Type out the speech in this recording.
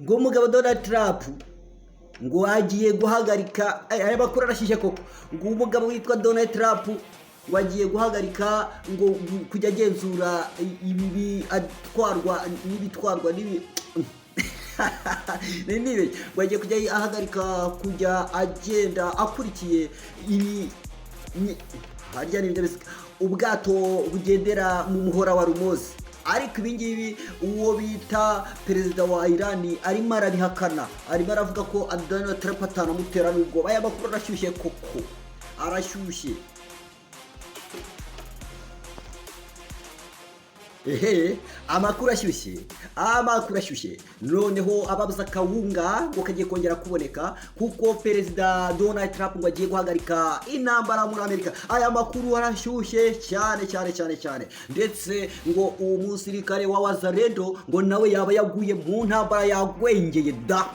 ngo umugabo Donald Trump ngo agiye guhagarika aya makuru arashyishye koko ngo umugabo witwa Donald Trump ngo agiye guhagarika ngo kujya agenzura ibi atwarwa n'ibitwarwa n'ibi nibe wagiye kujya ahagarika kujya agenda akurikiye ibi harya n'ibyo ubwato bugendera mu muhora wa Rumozi. Ariko ibingibi uwo bita perezida wa Iran arimo arabihakana, arimo aravuga ko Donald Trump atanamutera n'ubwo aya makuru arashyushye koko arashyushye. Amakuru ashyushye noneho ababuza kawunga ngo kagiye kongera kuboneka kuko perezida Donald Trump ngo agiye guhagarika intambara muri Amerika. Aya makuru arashyushye cyane ndetse ngo umusirikare wa Wazalendo ngo nawe yaba yaguye mu ntambara yagwengeye da.